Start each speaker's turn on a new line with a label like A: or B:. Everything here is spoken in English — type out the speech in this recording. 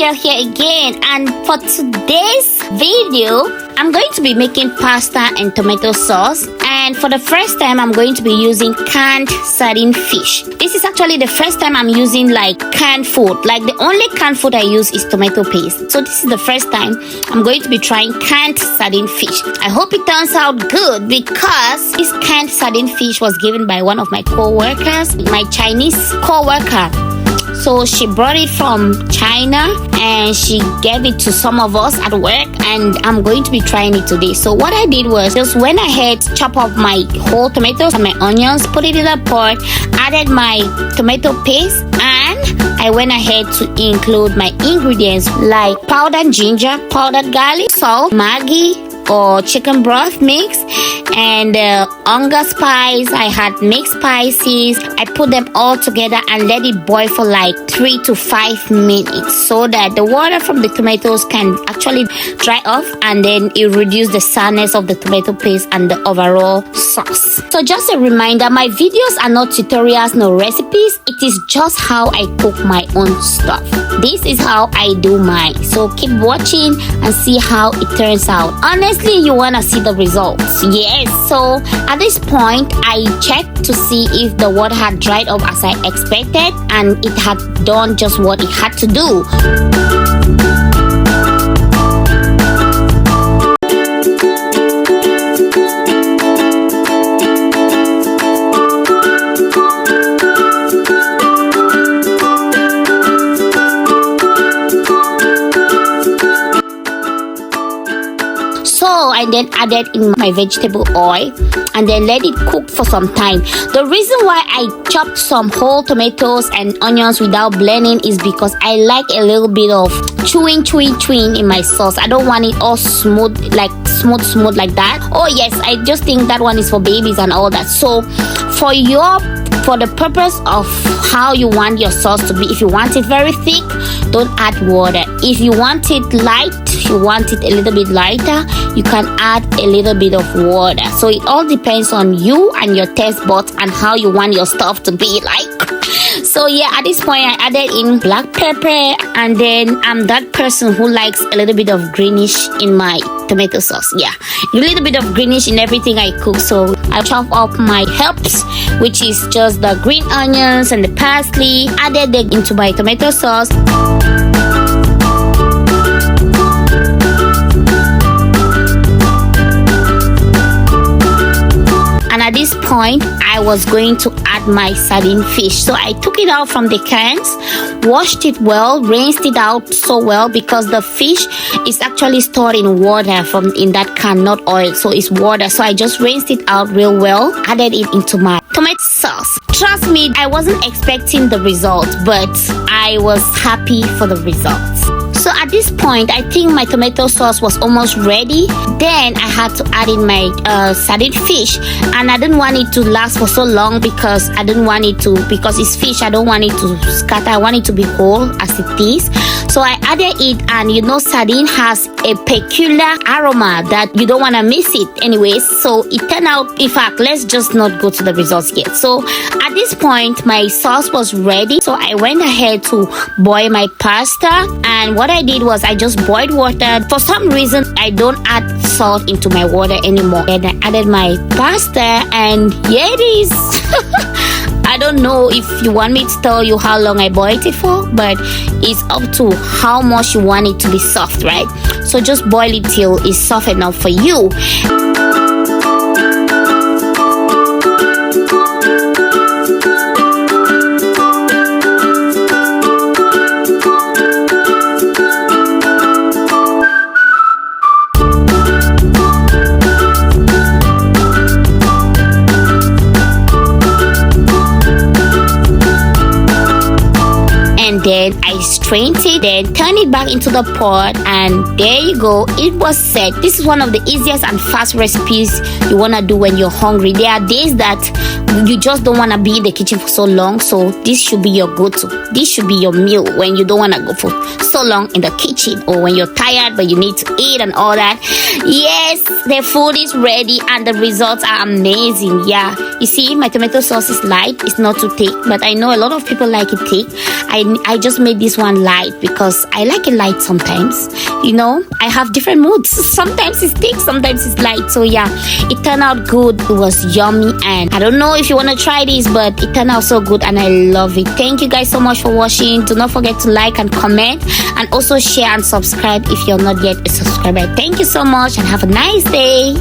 A: tutorial here again, and for today's video I'm going to be making pasta and tomato sauce, and for the first time I'm going to be using canned sardine fish. This is actually the first time I'm using like canned food. Like the only canned food I use is tomato paste, so this is the first time I'm going to be trying canned sardine fish. I hope it turns out good because this canned sardine fish was given by one of my co-workers, my Chinese co-worker. So she brought it from China and she gave it to some of us at work, and I'm going to be trying it today. So what I did was just went ahead, chop up my whole tomatoes and my onions, put it in a pot, added my tomato paste, and I went ahead to include my ingredients like powdered ginger, powdered garlic, salt, Maggi or chicken broth mix, and onga spice. I had mixed spices. I put them all together and let it boil for like 3 to 5 minutes so that the water from the tomatoes can actually dry off, and then it reduces the sourness of the tomato paste and the overall sauce. So just a reminder, my videos are not tutorials, no recipes. It is just how I cook my own stuff. This is how I do mine. So keep watching and see how it turns out. Honestly, you want to see the results. Yes, so at this point I checked to see if the water had dried up as I expected, and it had done just what it had to do. I then added in my vegetable oil and then let it cook for some time. The reason why I chopped some whole tomatoes and onions without blending is because I like a little bit of chewing in my sauce. I don't want it all smooth like that. Oh yes, I just think that one is for babies and all that. So for the purpose of how you want your sauce to be, if you want it very thick, don't add water. If you want it light, you want it a little bit lighter, you can add a little bit of water. So it all depends on you and your taste buds and how you want your stuff to be like. So yeah, at this point I added in black pepper, and then I'm that person who likes a little bit of greenish in my tomato sauce. Yeah, a little bit of greenish in everything I cook. So I chop up my herbs, which is just the green onions and the parsley, added them into my tomato sauce. And at this point I was going to add my sardine fish. So I took it out from the cans, washed it well, rinsed it out so well, because the fish is actually stored in water from in that can, not oil, so it's water. So I just rinsed it out real well, added it into my tomato sauce. Trust me, I wasn't expecting the results, but I was happy for the results. So at this point, I think my tomato sauce was almost ready. Then I had to add in my sardine fish, and I didn't want it to last for so long because it's fish. I don't want it to scatter. I want it to be whole as it is. So I added it, and you know, sardine has a peculiar aroma that you don't want to miss it anyways. So it turned out, in fact, let's just not go to the results yet. So at this point, my sauce was ready. So I went ahead to boil my pasta, and what I did was I just boiled water. For some reason, I don't add salt into my water anymore. And I added my pasta, and here it is. I don't know if you want me to tell you how long I boiled it for, but it's up to how much you want it to be soft, right? So just boil it till it's soft enough for you. Then I strained it, then turned it back into the pot, and there you go, it was set. This is one of the easiest and fast recipes you want to do when you're hungry. There are days that you just don't want to be in the kitchen for so long, so this should be your go-to. This should be your meal when you don't want to go for so long in the kitchen, or when you're tired but you need to eat and all that. Yes, the food is ready and the results are amazing. Yeah, you see, my tomato sauce is light, it's not too thick, but I know a lot of people like it thick. I just made this one light because I like it light sometimes. You know, I have different moods. Sometimes it's thick, sometimes it's light. So yeah, it turned out good. It was yummy, and I don't know if you want to try this, but it turned out so good and I love it. Thank you guys so much for watching. Do not forget to like and comment, and also share and subscribe if you're not yet a subscriber. Thank you so much and have a nice day.